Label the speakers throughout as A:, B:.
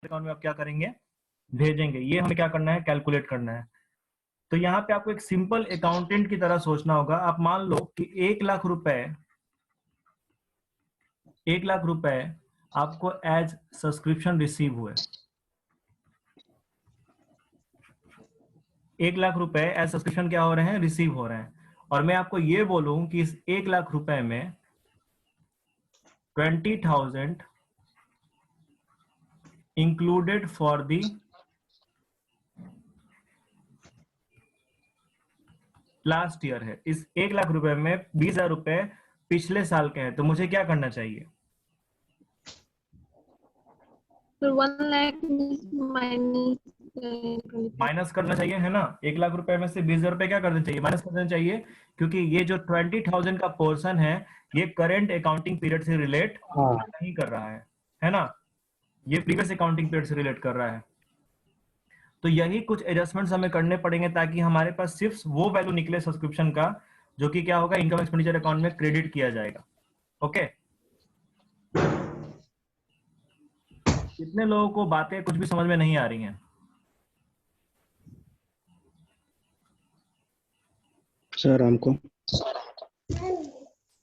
A: Account में आप क्या करेंगे, भेजेंगे। ये हमें क्या करना है, कैलकुलेट करना है। तो यहाँ पे आपको एक सिंपल अकाउंटेंट की तरह सोचना होगा। आप मान लो कि 1 लाख रुपए आपको एज सब्सक्रिप्शन रिसीव हुए। 1 लाख रुपए एज सब्सक्रिप्शन क्या हो रहे हैं, रिसीव हो रहे हैं। और मैं आपको ये बोलूं कि इस 1 लाख रुपए में 20,000 included for the last year है। इस 1 लाख रुपए में 20,000 रुपए पिछले साल के हैं। तो मुझे क्या करना चाहिए,
B: तो 1 लाख
A: माइनस करना चाहिए, है ना। 1 लाख रुपए में से 20,000 रुपए क्या करना चाहिए, माइनस कर देना चाहिए। क्योंकि ये जो 20,000 का पोर्शन है ये करंट अकाउंटिंग पीरियड से रिलेट नहीं कर रहा है ना। ये प्रीवियस अकाउंटिंग पीरियड से रिलेट कर रहा है। तो यही कुछ एडजस्टमेंट्स हमें करने पड़ेंगे ताकि हमारे पास सिर्फ वो वैल्यू निकले सब्सक्रिप्शन का जो कि क्या होगा, इनकम एक्सपेंडिचर अकाउंट में क्रेडिट किया जाएगा। ओके, कितने लोगों को बातें कुछ भी समझ में नहीं आ रही हैं?
C: सर हमको।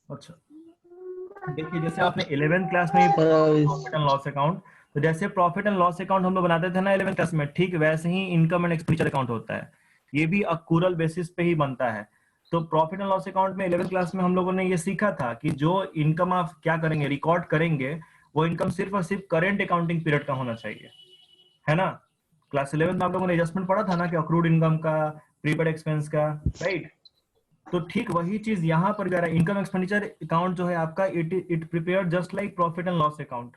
A: अच्छा, देखिए जैसे आपने 11th क्लास में प्रॉफिट एंड लॉस अकाउंट, तो जैसे प्रॉफिट एंड लॉस अकाउंट हम लोग बनाते थे ना 11th क्लास में, ठीक वैसे ही इनकम एंड एक्सपेंडिचर अकाउंट होता है। ये भी अक्रूरल बेसिस पे ही बनता है। तो प्रॉफिट एंड लॉस अकाउंट में 11th क्लास में हम लोगों ने ये सीखा था कि जो इनकम आप क्या करेंगे, रिकॉर्ड करेंगे, वो इनकम सिर्फ और सिर्फ करेंट अकाउंटिंग पीरियड का होना चाहिए, है ना। क्लास 11th में आप लोगों ने एडजस्टमेंट पढ़ा था ना कि अक्रूड इनकम का, प्रीपेड एक्सपेंस का, राइट। तो ठीक वही चीज यहाँ पर जा रहा है। इनकम एक्सपेंडिचर अकाउंट जो है आपका, it prepare just like profit and loss account.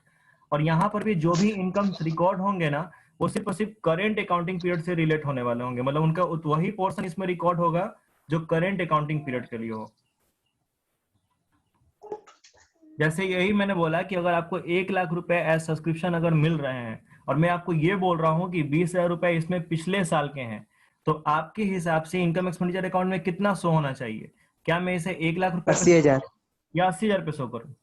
A: और यहाँ पर भी जो भी इनकम रिकॉर्ड होंगे ना, वो सिर्फ और सिर्फ करेंट अकाउंटिंग पीरियड से रिलेट होने वाले होंगे। मतलब उनका वही पोर्शन इसमें रिकॉर्ड होगा जो करेंट अकाउंटिंग पीरियड के लिए हो। जैसे यही मैंने बोला कि अगर आपको 1 लाख रुपए एज सब्सक्रिप्शन अगर मिल रहे हैं, और मैं आपको ये बोल रहा हूँ कि 20,000 रुपए इसमें पिछले साल के हैं, तो आपके हिसाब से इनकम एक्सपेंडिचर अकाउंट में कितना शो होना चाहिए? क्या मैं इसे 1 लाख रुपए
C: 80,000
A: या 80,000 पे शो करूं?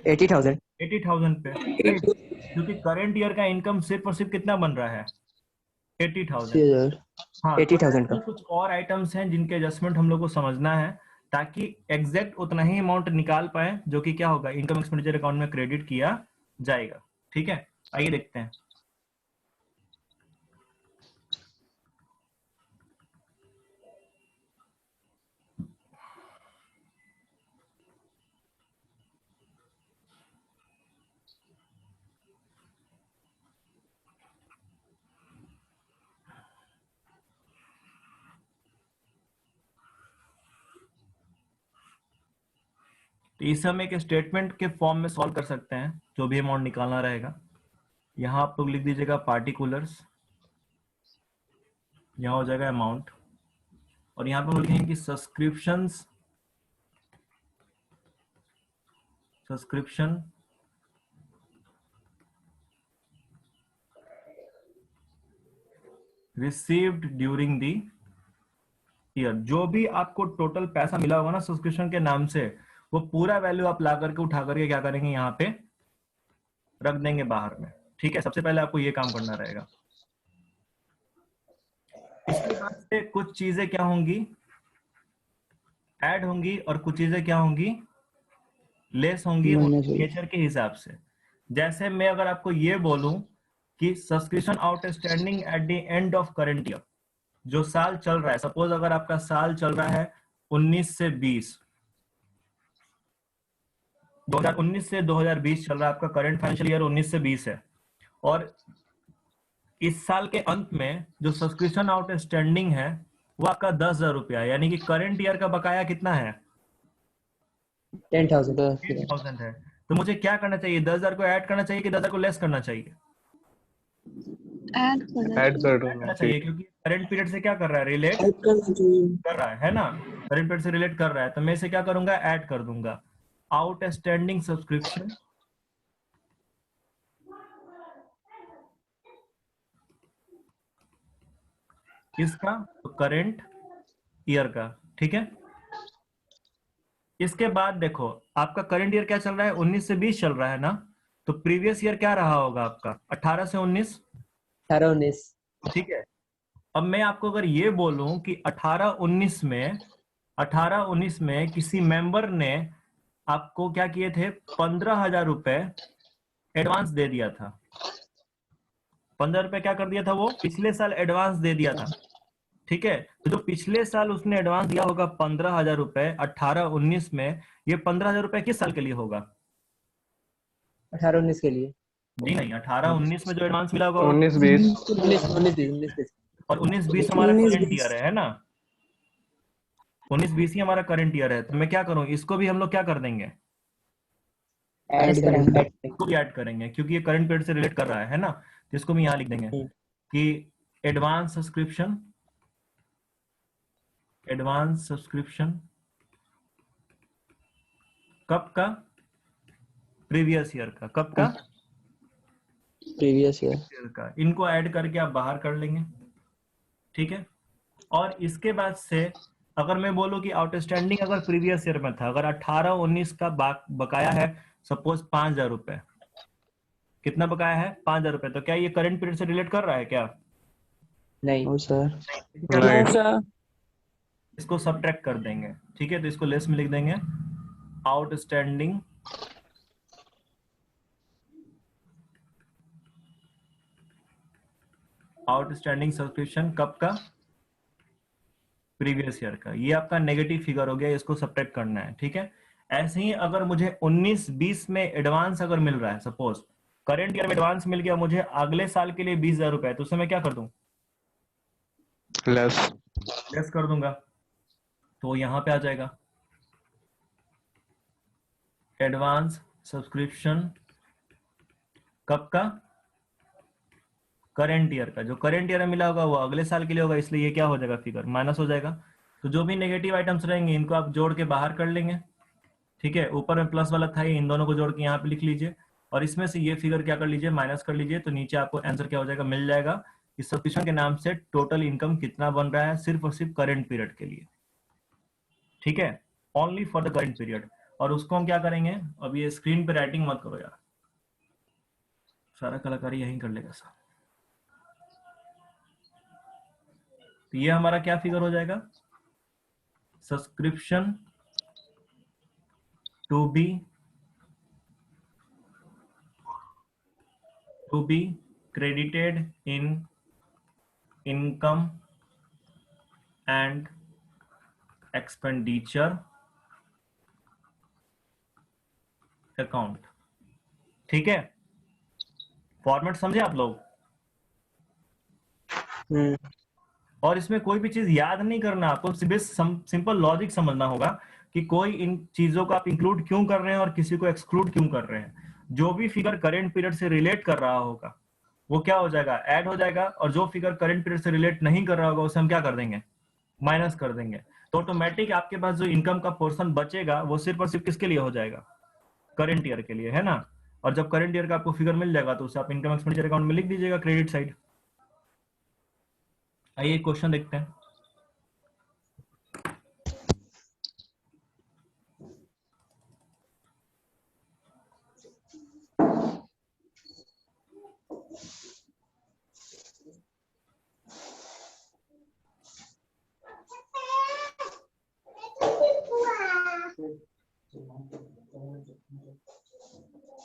C: 80,000
A: 80,000 पे, राइट। क्योंकि करंट ईयर का इनकम सिर्फ और सिर्फ कितना बन रहा है, 80,000। हाँ, तो
C: 80,000
A: ऐसे
C: का।
A: कुछ और आइटम्स हैं जिनके एडजस्टमेंट हम लोग को समझना है ताकि एग्जैक्ट उतना ही अमाउंट निकाल पाए जो कि क्या होगा, इनकम एक्सपेंडिचर अकाउंट में क्रेडिट किया जाएगा। ठीक है, आइए देखते हैं। तो इसे हम एक स्टेटमेंट के फॉर्म में सॉल्व कर सकते हैं, जो भी अमाउंट निकालना रहेगा। यहाँ आप लोग लिख दीजिएगा पार्टिकुलर्स, यहाँ हो जाएगा अमाउंट, और यहाँ पे हम लिखेंगे कि subscription received during the year. जो भी आपको टोटल पैसा मिला होगा ना सब्सक्रिप्शन के नाम से, वो पूरा वैल्यू आप ला करके उठा करके क्या करेंगे, यहाँ पे रख देंगे बाहर में। ठीक है, सबसे पहले आपको ये काम करना रहेगा। इसके बाद से कुछ चीजें क्या होंगी, ऐड होंगी, और कुछ चीजें क्या होंगी, लेस होंगी नेचर के हिसाब से। जैसे मैं अगर आपको ये बोलूं कि subscription outstanding at the end of current year, जो साल चल रहा है, सपोज अगर आपका साल चल रहा है 19 से 20, 2019 से 2020 चल रहा है आपका, करंट फाइनेंशियल ईयर 19 से 20 है। और इस साल के अंत में जो सब्सक्रिप्शन आउटस्टैंडिंग है वो आपका 10,000 रुपया, यानी कि करंट ईयर का बकाया कितना है, 10,000 है। तो मुझे क्या करना चाहिए, 10,000 को ऐड करना चाहिए कि 10,000 को लेस करना चाहिए?
B: ऐड
A: करना चाहिए, क्योंकि करंट पीरियड से क्या कर रहा है, रिलेट कर रहा है ना। करंट पीरियड से रिलेट कर रहा है, तो मैं इसे क्या करूंगा, ऐड कर दूंगा। आउटस्टैंडिंग सब्सक्रिप्शन किसका, तो करंट ईयर का। ठीक है, इसके बाद देखो आपका करंट ईयर क्या चल रहा है, 19 से 20 चल रहा है ना। तो प्रीवियस ईयर क्या रहा होगा आपका? 18 से 19।
D: 18-19।
A: ठीक है, अब मैं आपको अगर ये बोलूं कि 18-19 में किसी मेंबर ने आपको क्या किए थे, 15,000 रुपए एडवांस दे दिया था। 15 रुपए क्या कर दिया था? वो पिछले साल एडवांस दे दिया था। ठीक है, तो जो पिछले साल उसने एडवांस दिया होगा 15,000 रुपए 18-19 में, ये 15,000 रुपए किस साल के लिए होगा?
D: 18-19 के लिए।
A: जी नहीं, 18-19 में जो एडवांस मिला होगा वो
E: 19-20
D: 19-20
A: और 19-20 हमारा करंट ईयर है ना? 19-20 ही हमारा करंट ईयर है। तो मैं क्या करूं, इसको भी हम लोग क्या कर देंगे,
D: ऐड करेंगे।
A: इसको भी ऐड करेंगे क्योंकि ये करंट पीरियड से रिलेट कर रहा है ना। तो इसको भी यहां लिख देंगे कि एडवांस सब्सक्रिप्शन कब का? प्रीवियस ईयर का। कब का?
C: Previous year.
A: ईयर का। इनको ऐड करके आप बाहर कर लेंगे। ठीक है, और इसके बाद से अगर मैं बोलूं कि आउटस्टैंडिंग अगर प्रीवियस ईयर में था, अगर 18-19 का बकाया है सपोज 5,000 रुपए, कितना बकाया है? 5,000 रुपए। तो क्या ये करंट पीरियड से रिलेट कर रहा है क्या?
D: नहीं।
C: No sir.
E: नहीं।
A: इसको सब्ट्रैक्ट कर देंगे। ठीक है, तो इसको लेस में लिख देंगे, आउटस्टैंडिंग सब्सक्रिप्शन कब का? प्रीवियस ईयर का। ये आपका नेगेटिव फिगर हो गया, इसको सब्ट्रैक्ट करना है। ठीक है, ऐसे ही अगर मुझे 19-20 में एडवांस अगर मिल रहा है, सपोज करंट ईयर में एडवांस मिल गया मुझे अगले साल के लिए 20,000 रुपए, तो उसमें मैं क्या कर दूं? लेस कर दूंगा। तो यहां पे आ जाएगा एडवांस सब्सक्रिप्शन कब का? करंट ईयर का। जो करंट ईयर में मिला होगा वो अगले साल के लिए होगा, इसलिए ये क्या हो जाएगा, फिगर माइनस हो जाएगा। तो जो भी नेगेटिव आइटम्स रहेंगे इनको आप जोड़ के बाहर कर लेंगे। ठीक है, ऊपर में प्लस वाला था, इन दोनों को जोड़ के यहाँ पे लिख लीजिए और इसमें से ये फिगर क्या कर लीजिए, माइनस कर लीजिए। तो नीचे आपको आंसर क्या हो जाएगा, मिल जाएगा। इस सब्सक्रिप्शन के नाम से टोटल इनकम कितना बन रहा है सिर्फ और सिर्फ करंट पीरियड के लिए। ठीक है, only for the current period. और उसको हम क्या करेंगे, अब ये स्क्रीन पे राइटिंग मत करो यार, सारा कलाकारी यहीं कर लेगा सर। तो ये हमारा क्या फिगर हो जाएगा, subscription to be credited in income and expenditure account। ठीक है, फॉर्मेट समझे आप लोग? और इसमें कोई भी चीज याद नहीं करना, आपको सिंपल लॉजिक समझना होगा कि कोई इन चीजों को आप इंक्लूड क्यों कर रहे हैं और किसी को एक्सक्लूड क्यों कर रहे हैं। जो भी फिगर करंट पीरियड से रिलेट कर रहा होगा वो क्या हो जाएगा, ऐड हो जाएगा। और जो फिगर करंट पीरियड से रिलेट नहीं कर रहा होगा उसे हम क्या कर देंगे, माइनस कर देंगे। तो ऑटोमेटिक आपके पास जो इनकम का पोर्शन बचेगा वो सिर्फ और सिर्फ किसके लिए हो जाएगा, करंट ईयर के लिए, है ना। और जब करंट ईयर का आपको फिगर मिल जाएगा तो उसे आप इनकम एक्सपेंडिचर अकाउंट में लिख दीजिएगा, क्रेडिट साइड। आइए क्वेश्चन देखते हैं।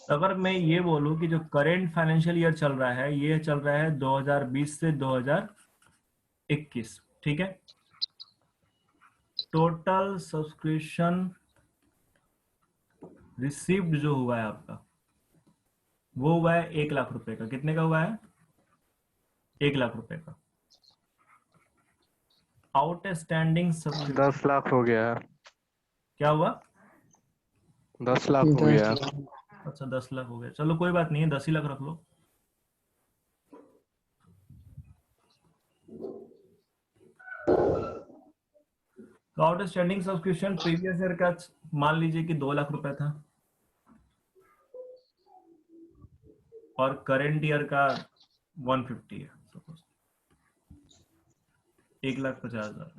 A: अगर मैं ये बोलूं कि जो करेंट फाइनेंशियल ईयर चल रहा है ये चल रहा है 2020 से 2021। ठीक है, टोटल सब्सक्रिप्शन रिसीव्ड जो हुआ है आपका वो हुआ है 1 लाख रुपए का। कितने का हुआ है, 1 लाख रुपए का। आउटस्टैंडिंग सब्सक्रिप्शन
E: 10 लाख हो गया है।
A: क्या हुआ,
E: 10 लाख हो गया।
A: अच्छा 10 लाख हो गया, चलो कोई बात नहीं है, 10 ही लाख रख लो। तो आउटस्टैंडिंग सब्सक्रिप्शन प्रीवियस ईयर का मान लीजिए कि 2 लाख रुपए था और करेंट ईयर का 150 है, suppose 1,50,000।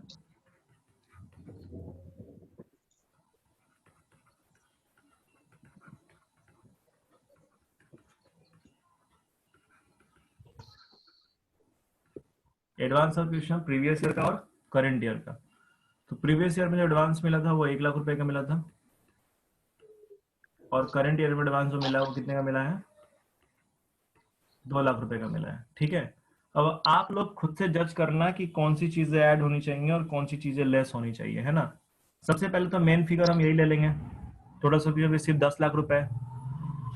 A: Advance subscription previous year का और करंट ईयर का। तो प्रीवियस ईयर में जो एडवांस मिला था वो 1 लाख रुपए का मिला था, और करंट ईयर में एडवांस जो मिला वो कितने का मिला है? 2 लाख रुपए का मिला है। ठीक है, अब आप लोग खुद से जज करना कि कौन सी चीजें ऐड होनी चाहिए और कौन सी चीजें लेस होनी चाहिए, है ना। सबसे पहले तो मेन फिगर हम यही ले लेंगे, टोटल सब्सक्रिप्शन सिर्फ 10 लाख रुपए।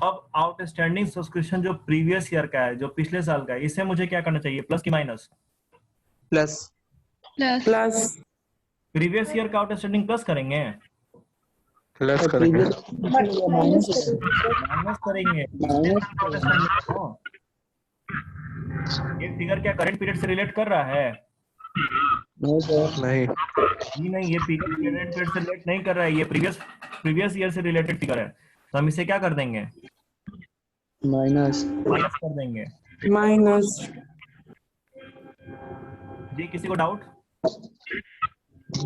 A: अब आउटस्टैंडिंग सब्सक्रिप्शन जो प्रीवियस ईयर का है, जो पिछले साल का है, इसे मुझे क्या करना चाहिए, प्लस की minus?
D: Plus.
B: Plus.
A: Previous year का आउटस्टैंडिंग प्लस करेंगे,
E: लेस करेंगे।
A: माइनस करेंगे। आउटस्टैंडिंग है, ये फिगर क्या करंट पीरियड से रिलेट कर रहा है?
E: नहीं,
A: जी नहीं, ये फिगर करंट पीरियड से रिलेट नहीं कर रहा है, ये प्रीवियस ईयर से रिलेटेड फिगर है। तो हम इसे क्या कर देंगे,
C: माइनस।
A: माइनस कर देंगे।
F: माइनस।
A: जी किसी को डाउट?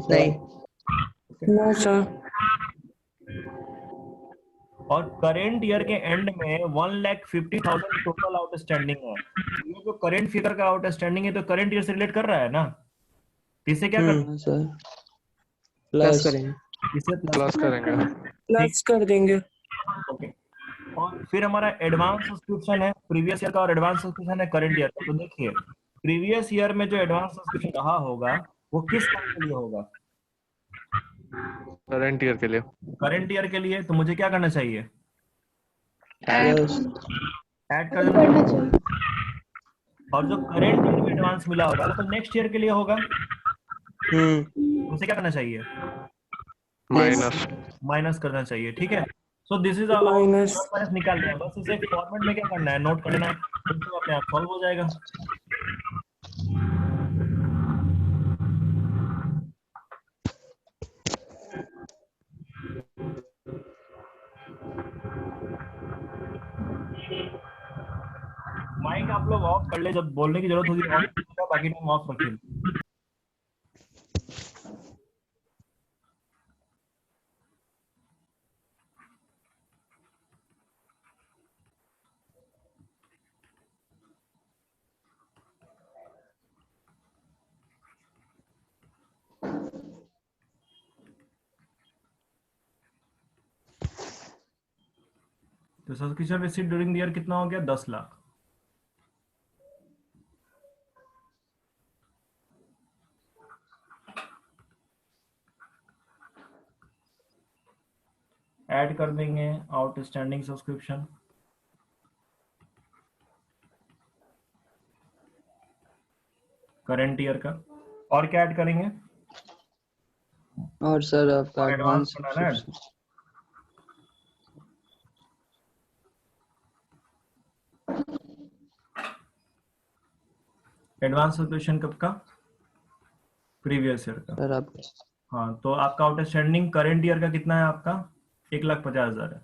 D: नहीं।
F: No sir.
A: और करेंट ईयर के एंड में 1,50,000 टोटल आउटस्टैंडिंग है। ये जो करेंट फिगर का आउटस्टैंडिंग है तो करंट ईयर से रिलेट कर रहा है ना, इसे क्या कर,
C: सर
D: प्लस
C: प्लस।
D: करेंगे।
A: इसे
E: प्लस करेंगे।
F: प्लस कर देंगे।
A: ओके। और फिर हमारा एडवांस सब्सक्रिप्शन है प्रीवियस ईयर का और एडवांस सब्सक्रिप्शन है करंट ईयर का। तो देखिए प्रीवियस ईयर में जो एडवांस सब्सक्रिप्शन रहा होगा वो किस साल के लिए होगा?
E: करंट ईयर के लिए।
A: करंट ईयर के लिए। तो मुझे क्या करना चाहिए,
B: Add.
A: ऐड कर देना चाहिए। और जो करंट ईयर में एडवांस मिला होगा वो तो नेक्स्ट ईयर के लिए होगा, उसे क्या करना चाहिए,
E: माइनस।
A: माइनस करना चाहिए। ठीक है, so this is
F: minus.
A: Minus निकाल लिया, बस इसे फॉर्मेट में क्या करना है, नोट कर लेना है, तो अपने आप सॉल्व हो जाएगा। माइक आप लोग ऑफ कर ले, जब बोलने की जरूरत होगी ऑफ कीजिएगा, बाकी टाइम ऑफ रखिए। तो subscription receipt during the year कितना हो गया, 10 लाख। ऐड कर देंगे आउटस्टैंडिंग सब्सक्रिप्शन, करंट ईयर का, और क्या ऐड करेंगे,
C: और सर आपका
A: एडवांस
C: एडवांस
A: बनाना है। एडवांस सब्सक्रिप्शन कब का, प्रीवियस ईयर का।
C: सर आप
A: हाँ, तो आपका आउटस्टैंडिंग करंट ईयर का कितना है, आपका 1,50,000 है,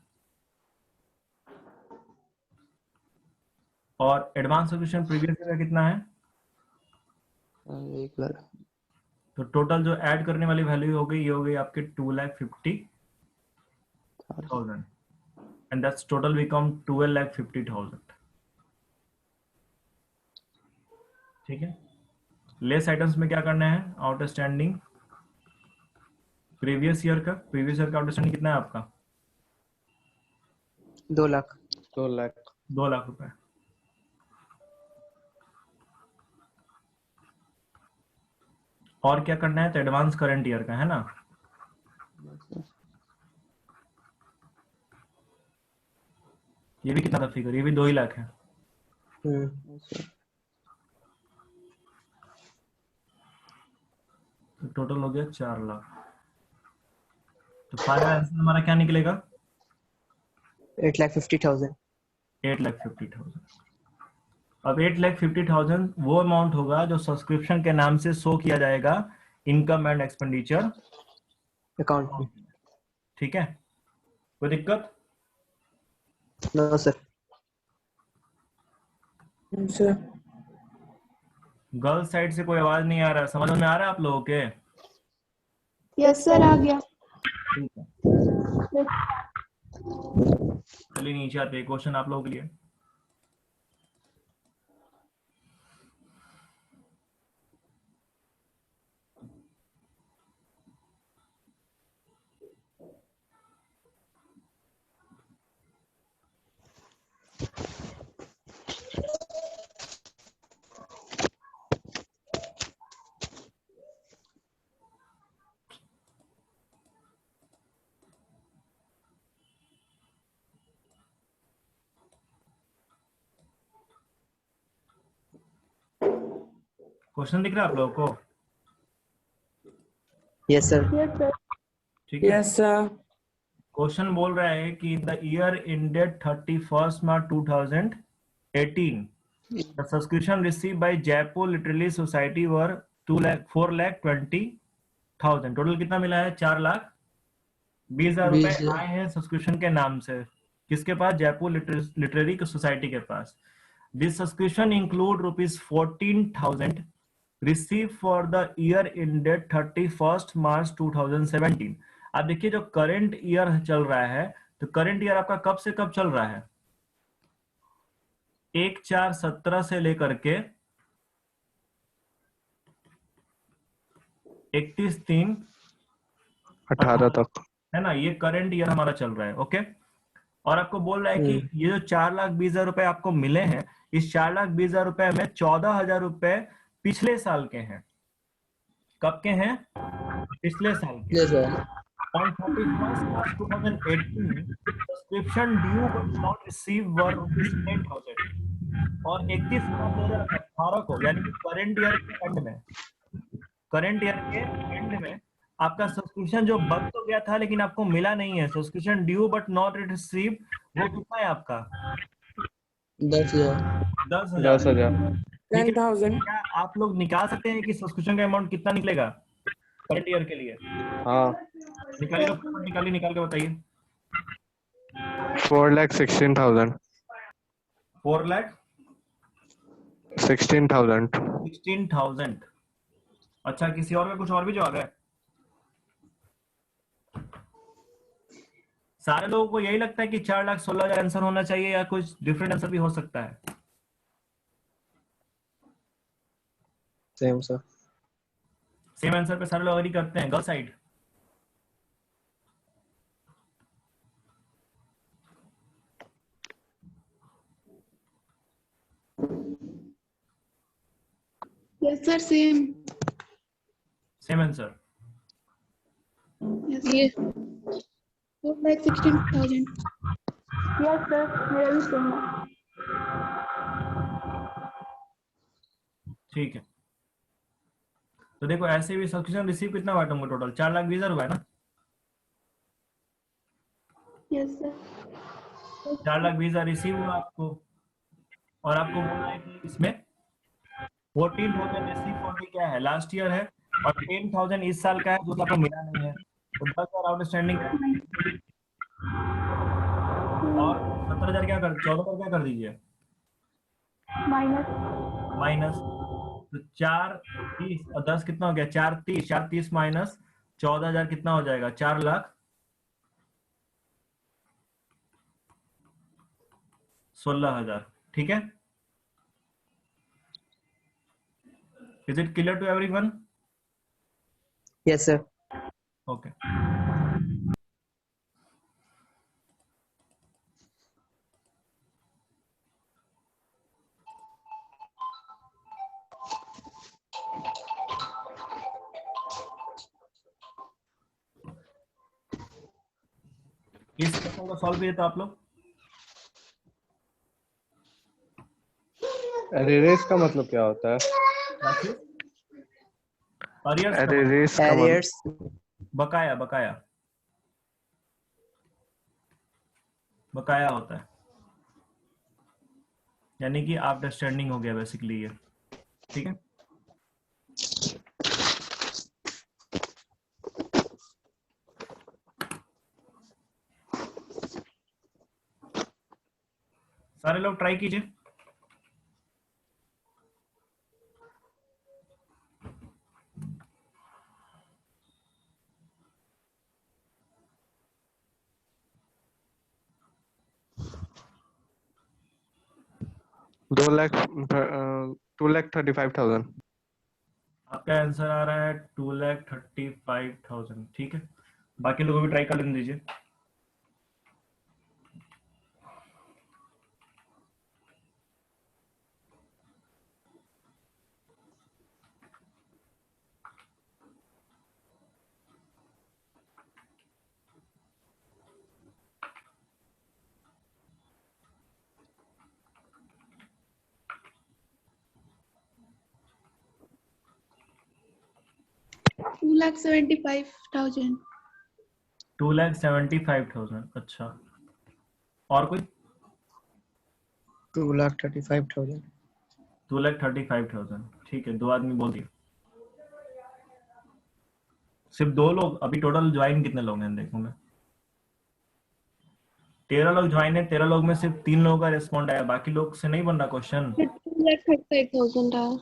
A: और एडवांस सब्सक्रिप्शन प्रीवियस ईयर का कितना है?
C: 1 लाख।
A: तो टोटल जो ऐड करने वाली वैल्यू हो गई, ये हो गई आपके 2,50,000, एंड दैट्स टोटल बिकम 12,50,000। ठीक है, लेस आइटम्स में क्या करना है, आउटस्टैंडिंग प्रीवियस ईयर का आउटस्टैंडिंग कितना है आपका,
D: 2 लाख।
E: 2 लाख।
A: 2 लाख रुपए। और क्या करना है, तो एडवांस करंट ईयर का है ना, ये भी कितना था फिगर, ये भी 2 ही लाख है। तो टोटल हो गया 4 लाख। तो फाइनल आंसर हमारा क्या निकलेगा,
D: 8,50,000।
A: 8,50,000। अब 8,50,000 वो अमाउंट होगा जो सब्सक्रिप्शन के नाम से शो किया जाएगा इनकम एंड एक्सपेंडिचर
D: अकाउंट में।
A: ठीक है, कोई दिक्कत?
D: No sir.
F: Sir
A: girls side से कोई आवाज नहीं आ रहा, समझ में आ रहा है आप लोगों के?
B: Yes sir, आ गया।
A: ठीक है, चलिए नीचे आते हैं, क्वेश्चन आप लोगों के लिए। क्वेश्चन दिख रहा है आप लोगों को?
D: Yes, sir.
A: ठीक है।
F: Yes, sir.
A: क्वेश्चन बोल रहा है कि the year ended 31 March 2018 the subscription receive by Jaipur literary society were 4,20,000। Total कितना मिला है? 4,20,000 रुपए
C: 20,000
A: आए हैं सब्सक्रिप्शन के नाम से। किसके पास? जयपुर लिटरेरी सोसाइटी के पास। This subscription include ₹14,000 receive for the year ended 31 March 2017। आप देखिए जो करंट ईयर चल रहा है, तो करंट ईयर आपका कब से कब चल रहा है? 1/4/17 से लेकर के
E: 18
A: 31/3
E: तक।
A: है ना, ये करंट ईयर हमारा चल रहा है। ओके। और आपको बोल रहा है कि ये जो 4,20,000 रुपए आपको मिले हैं, इस 4,20,000 रुपए में 14,000 रुपए पिछले साल के हैं। कब के हैं? पिछले साल के।
C: Yes, sir.
A: On 31st March 2018, subscription due but not received were ₹10,000। और 31 मार्च 2018 को, यानी कि करंट ईयर के एंड में आपका सब्सक्रिप्शन जो बन तो गया था लेकिन आपको मिला नहीं है, subscription due but not receive, वो कितना है आपका?
C: 10,000.
A: 10,000।
E: 10,000।
A: ठीक है।
F: 10,000.
A: क्या आप लोग निकाल सकते हैं कि सब्सक्रिप्शन का अमाउंट कितना निकलेगा करंट ईयर के लिए?
E: हाँ,
A: निकालिए, निकालिए, निकाल के बताइए।
E: 4,16,000।
A: 4,16,000।
E: 16,000।
A: अच्छा, किसी और का कुछ और भी जवाब है? सारे लोगों को यही लगता है कि 4,16,000 आंसर होना चाहिए, या कुछ डिफरेंट आंसर भी हो सकता है?
D: Same, sir.
A: सेम आंसर पे सारे लोग एग्री करते हैं? Girl side?
B: Yes, sir. Same.
A: Same answer.
B: Yes. 4,16,000. Yes, sir. मेरा भी same है.
A: ठीक है, तो देखो ऐसे भी सब्सक्रिप्शन रिसीव कितना बांटूंगा? टोटल 4,20,000 हुआ है ना।
B: Yes, sir.
A: 4,20,000 रिसीव हुआ आपको, और आपको बोलना है कि इसमें 14,000 रिसीव फॉर दी क्या है? लास्ट ईयर है, और 10,000 इस साल का है जो कि आपको मिला नहीं है, तो 10,000 आउटस्टैंडिंग है। और 17,000 क्या कर, 14,000 क्या कर दीजिए? माइनस। तो 4,30 और 10 कितना हो गया? 4,30। 4,30 माइनस 14,000 कितना हो जाएगा? 4,16,000। ठीक है। Is it clear to everyone?
D: Yes, sir.
A: Okay. इस क्वेश्चन को सॉल्व किए तो आप लोग?
E: एरेरेस का मतलब क्या होता है?
A: अरियर्स का मतलब
E: एरेरेस का मतलब
D: Arrears.
A: बकाया, बकाया, बकाया होता है, यानी कि आफ्टर स्टैंडिंग हो गया बेसिकली ये। ठीक है। सारे लोग ट्राई कीजिए।
E: दो लाख 2,35,000।
A: आपका आंसर आ रहा है 2,35,000। ठीक है, बाकी लोगों को भी ट्राई कर लेने दीजिए।
B: 2,75,000।
A: 2,75,000। अच्छा, और कोई?
D: 2,35,000।
A: 2,35,000। ठीक है, 2 आदमी बोल दिए। सिर्फ 2 लोग? अभी टोटल ज्वाइन कितने लोग हैं देखो मैं। 13 लोग ज्वाइन है, 13 लोग में सिर्फ 3 लोगों का रिस्पॉन्ड आया, बाकी लोग से नहीं बन रहा क्वेश्चन।
B: 2,35,000 था।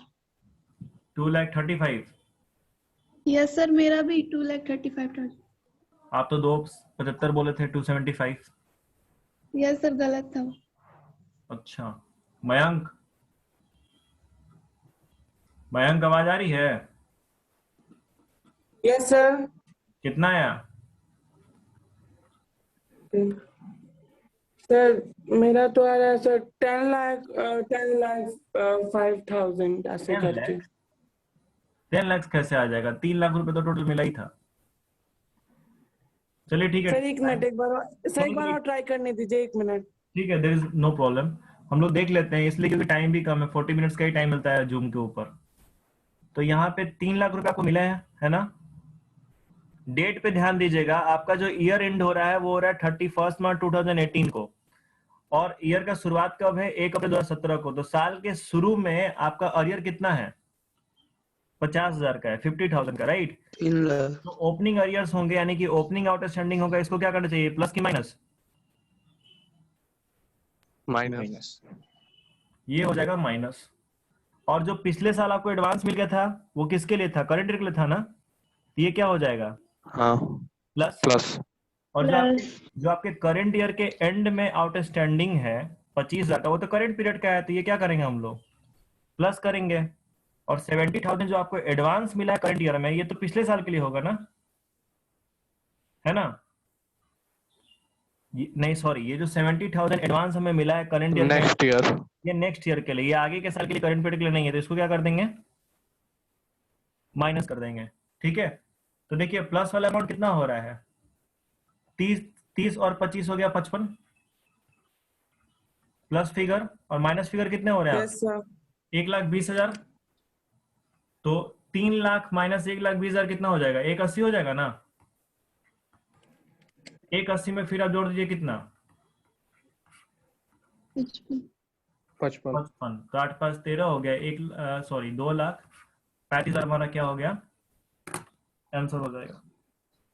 A: 2,35,000।
B: यस सर, मेरा भी 2,35,000।
A: आप तो 2,75 बोले थे। 2,75।
B: यस सर, गलत था।
A: अच्छा, मयंक, मयंक आवाज आ रही है?
F: Yes sir.
A: कितना आया?
F: सर मेरा तो आ रहा है सर 10,05,000 ऐसे
A: 10
F: करके।
A: लाख? 10 लाख कैसे आ जाएगा? 3 लाख रुपए तो टोटल मिला ही था। चलिए ठीक है।
F: सर एक मिनट, एक बार और ट्राई करने दीजिए, 1 मिनट।
A: ठीक है, देयर इज नो प्रॉब्लम। हम लोग देख लेते हैं, इसलिए क्योंकि टाइम भी कम है, 40 मिनट्स का ही टाइम मिलता है जूम के ऊपर। तो यहाँ पे 3 लाख रुपए आपको मिला है ना? डेट पे ध्यान दीजिएगा, आपका जो ईयर एंड हो रहा है वो हो रहा है 31 मार्च 2018 को, और ईयर का शुरुआत कब है? 1 अप्रैल 2017 को। तो साल के शुरू में आपका अरियर कितना है? 50,000 का है, 50,000 का, राइट?
D: 3 लाख।
A: तो ओपनिंग अरियर्स होंगे, यानी कि ओपनिंग आउटस्टैंडिंग होगा, इसको क्या करना चाहिए? प्लस की माइनस?
E: माइनस।
A: ये हो जाएगा माइनस। और जो पिछले साल आपको एडवांस मिल गया था वो किसके लिए था? करंट ईयर के लिए था ना? तो ये क्या हो जाएगा?
E: हाँ,
A: प्लस।
E: प्लस।
A: और जो आपके करंट ईयर के एंड में आउटस्टैंडिंग है 25,000 का, वो तो करंट पीरियड का है, तो ये क्या करेंगे हम लोग? प्लस करेंगे। और 70,000 जो आपको एडवांस मिला है करंट ईयर में, ये तो पिछले साल के लिए होगा ना, है ना? नहीं सॉरी, ये जो 70,000 एडवांस हमें मिला है करंट ईयर में,
E: नेक्स्ट ईयर।
A: ये नेक्स्ट ईयर के लिए, ये आगे के साल के लिए करंट पीरियड के लिए नहीं है, तो इसको क्या कर देंगे? माइनस कर देंगे। ठीक है, तो देखिए प्लस वाला अमाउंट कितना हो रहा है? 30 और 25 हो गया 55 प्लस फिगर, और माइनस फिगर कितने हो रहे हैं?
F: Yes sir.
A: 1,20,000। तो 3 लाख माइनस 1,20,000 कितना हो जाएगा? 1,80 हो जाएगा ना? 1,80 में फिर आप जोड़ दीजिए कितना?
E: 55।
A: 55। तो 8 5 13 हो गया, 2,35,000 हमारा क्या हो गया? आंसर हो जाएगा।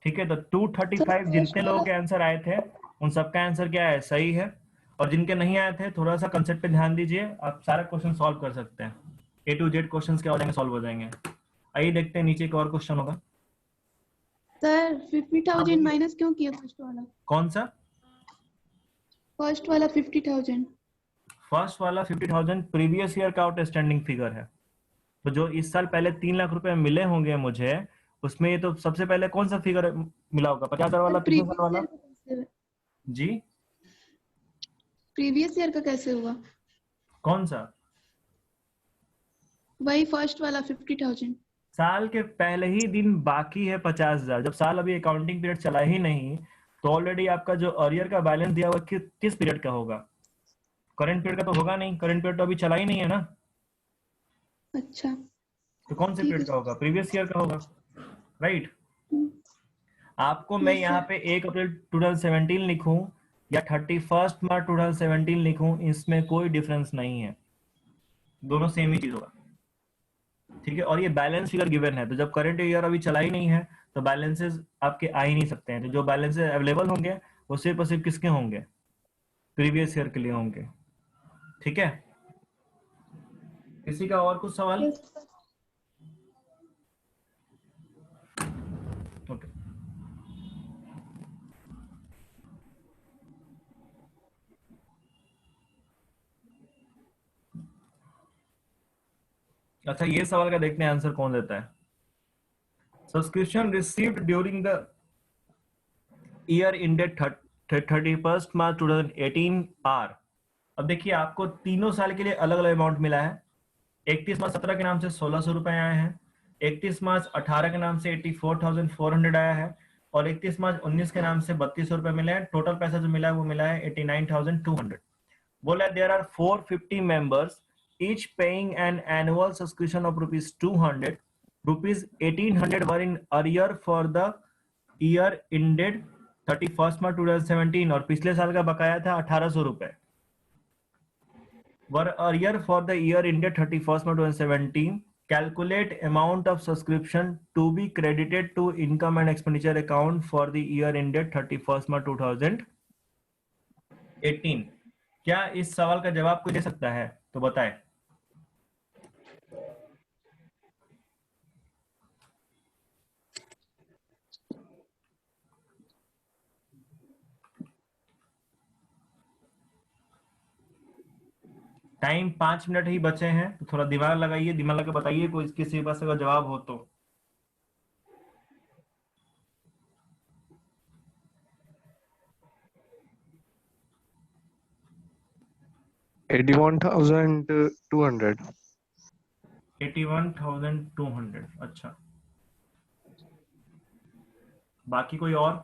A: ठीक है, तो 235 जितने लोगों के आंसर आए थे उन सबका आंसर क्या है? सही है। और जिनके नहीं आए थे, थोड़ा सा कंसेप्ट पे ध्यान दीजिए, आप सारा क्वेश्चन सॉल्व कर सकते हैं। A to Z क्वेश्चंस क्या हो जाएंगे? सॉल्व हो जाएंगे। आइए देखते हैं नीचे एक और क्वेश्चन होगा।
B: सर 50,000 माइनस क्यों किया फर्स्ट वाला?
A: कौन सा?
B: फर्स्ट वाला 50,000।
A: फर्स्ट वाला 50,000 प्रीवियस ईयर का आउटस्टैंडिंग फिगर है। तो जो इस साल पहले 3 लाख रुपए मिले होंगे मुझे, उसमें ये तो सबसे पहले कौन सा फिगर मिला होगा? 50,000 वाला, पिछले साल वाला। जी,
B: प्रीवियस ईयर का कैसे हुआ?
A: कौन सा?
B: वही फर्स्ट वाला 50,000।
A: साल के पहले ही दिन बाकी है 50,000। जब साल अभी अकाउंटिंग पीरियड चला ही नहीं, तो ऑलरेडी आपका जो अरियर का बैलेंस दिया हुआ किस पीरियड का होगा? करंट पीरियड का तो होगा नहीं, करंट पीरियड तो अभी चला ही नहीं है ना।
B: अच्छा,
A: तो कौन से
B: ठीक
A: पीरियड
B: है।
A: का होगा? प्रीवियस ईयर का होगा, राइट? आपको मैं
B: Yes,
A: यहाँ
B: sir.
A: पे 1 अप्रैल 2017 लिखूं या 31 मार्च 2017 लिखूं, इसमें कोई डिफरेंस नहीं है, दोनों सेम ही चीज होगा। ठीक है, और ये बैलेंस फिगर गिवन है, तो जब करंट ईयर अभी चला ही नहीं है तो बैलेंसेस आपके आ ही नहीं सकते हैं। तो जो बैलेंसेस अवेलेबल होंगे वो सिर्फ और सिर्फ किसके होंगे? प्रीवियस ईयर के लिए होंगे। ठीक है, किसी का और कुछ सवाल?
B: Yes, sir.
A: ओके, अच्छा ये सवाल का देखते हैं आंसर कौन देता है। Subscription received during the year ended 31 March 2018 are. अब देखिए आपको तीनों साल के लिए अलग अलग अमाउंट मिला है। 31 मार्च 17 के नाम से 1,600 रुपए आए हैं, 31 मार्च 18 के नाम से 84,400 आया है, और 31 मार्च 19 के नाम से 3,200 रुपए मिले हैं। टोटल पैसा जो मिला है वो मिला है 89,200। बोला there are 450 members each paying an annual subscription of ₹200 rupees 1800 were in arrear for the year ended 31 March 2017 और पिछले साल का बकाया था 1800 रुपए। Were arrear for the year ended 31 March 2017, calculate amount of subscription to be credited to income and expenditure account for the year ended 31st March 2018। क्या इस सवाल का जवाब कोई दे सकता है तो बताएं। टाइम 5 मिनट ही बचे हैं तो थोड़ा दिमाग लगाइए, दिमाग लगा बताइए कोई किसी पास अगर जवाब हो तो।
E: $81,200।
A: 81,200। अच्छा, बाकी कोई और?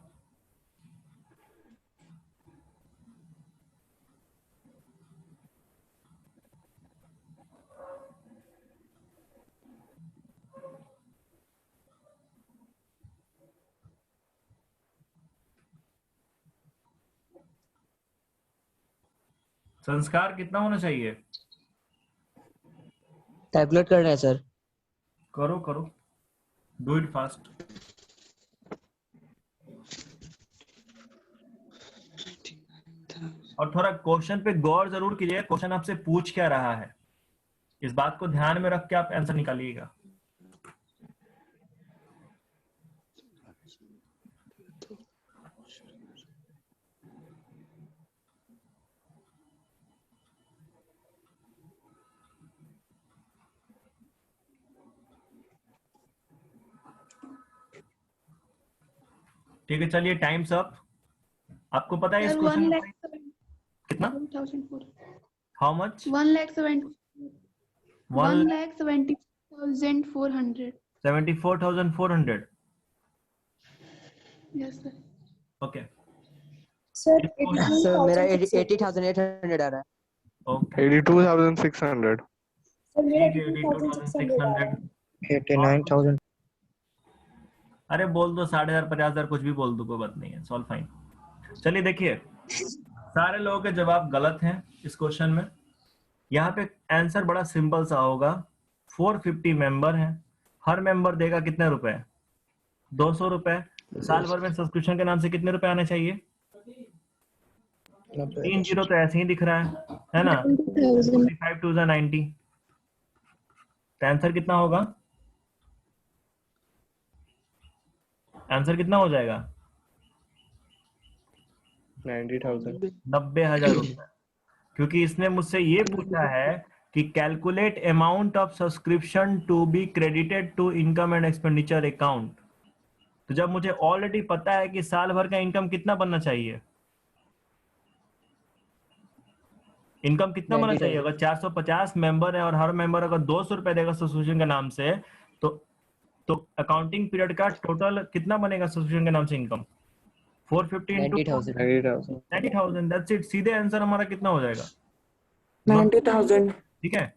A: संस्कार कितना होना चाहिए?
C: कैलकुलेट कर रहे हैं सर।
A: करो करो, डू इट फास्ट। और थोड़ा क्वेश्चन पे गौर जरूर कीजिए, क्वेश्चन आपसे पूछ क्या रहा है, इस बात को ध्यान में रख के आप आंसर निकालिएगा। ठीक है, चलिए टाइम्स अप। आपको पता है इस क्वेश्चन में कितना? How much?
B: 1,70,400।
A: 74,400।
B: Yes, sir.
A: Okay
B: Sir,
C: sir मेरा 80,800 आ रहा है।
A: ओके
E: 82,600।
B: Sir, मेरा
A: ठीक है, 82,600।
D: 89,000।
A: अरे बोल दो 50,000 50,000 कुछ भी बोल दो, कोई बात नहीं है, सॉल्व फाइन। चलिए देखिए, सारे लोगों के जवाब गलत हैं इस क्वेश्चन में। यहाँ पे आंसर बड़ा सिंपल सा होगा। 450 मेंबर हैं, हर मेंबर देगा कितने रुपए? 200 रुपए। साल भर में सब्सक्रिप्शन के नाम से कितने रुपए आने चाहिए? 3 जीरो तो ऐसे ही दिख रहा है ना? 45 to the 90। तो आंसर कितना होगा? आंसर कितना हो जाएगा?
E: 90,000।
A: 90,000 रुपए। क्योंकि इसने मुझसे ये पूछा है कि calculate amount of subscription to be credited to income and expenditure account. तो जब मुझे ऑलरेडी पता है कि साल भर का इनकम कितना बनना चाहिए, इनकम कितना बनना चाहिए, अगर 450 मेंबर है और हर मेंबर अगर 200 रुपए देगा सब्सक्रिप्शन के नाम से, तो अकाउंटिंग पीरियड का टोटल कितना बनेगा सब्सक्रिप्शन के नाम से इनकम? 450 into 90,000। That's it. सीधे आंसर हमारा कितना हो जाएगा?
F: 90,000।
A: ठीक है,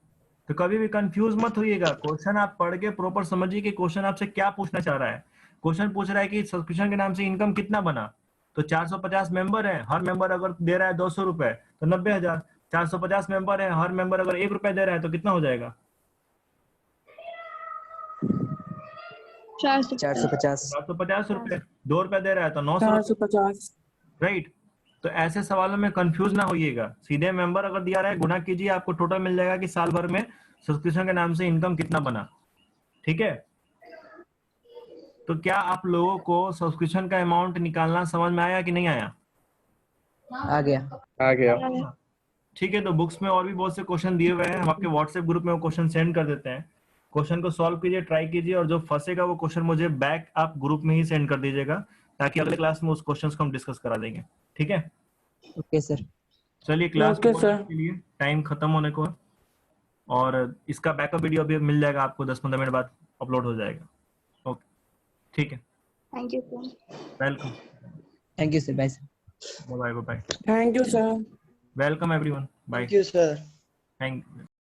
A: तो कभी भी कंफ्यूज मत होइएगा। क्वेश्चन आप पढ़ के प्रॉपर समझिए कि क्वेश्चन आपसे क्या पूछना चाह रहा है। क्वेश्चन पूछ रहा है कि सब्सक्रिप्शन के नाम से इनकम कितना बना, तो 450 मेंबर है, हर मेंबर अगर दे रहा है 200 रुपए तो 90,000। 450 मेंबर है, हर मेंबर अगर 1 रुपए दे रहा है तो कितना हो जाएगा? 450 रुपए। 2 रुपए दे रहा है तो 900 रुपए।
F: 450।
A: राइट। तो ऐसे सवालों में कंफ्यूज ना होइएगा, सीधे मेंबर अगर दिया रहा है गुना कीजिए, आपको टोटल मिल जाएगा कि साल भर में सब्सक्रिप्शन के नाम से इनकम कितना बना। ठीक है, तो क्या आप लोगों को सब्सक्रिप्शन का अमाउंट निकालना समझ में आया कि नहीं आया?
C: आ गया।
A: ठीक है, तो बुक्स में और भी बहुत से क्वेश्चन दिए हुए हैं, हम आपके व्हाट्सएप ग्रुप में वो क्वेश्चन सेंड कर देते हैं। क्वेश्चन को सॉल्व कीजिए, ट्राई कीजिए, और जो फंसेगा वो क्वेश्चन मुझे बैक आप ग्रुप में ही सेंड कर दीजिएगा, ताकि अगले क्लास में उस क्वेश्चन को हम डिस्कस करा देंगे। ठीक है,
C: ओके सर।
A: चलिए क्लास
F: ओके सर।
A: के लिए टाइम खत्म होने को है, और इसका बैकअप वीडियो अभी मिल जाएगा आपको, 10-15 मिनट बाद अपलोड हो जाएगा। ओके, ठीक है,
B: Thank you, sir.
A: Welcome.
C: Thank you sir. Bye sir.
A: Bye bye.
F: Thank you sir.
A: Welcome everyone, bye.
D: Thank you, sir.
A: Thank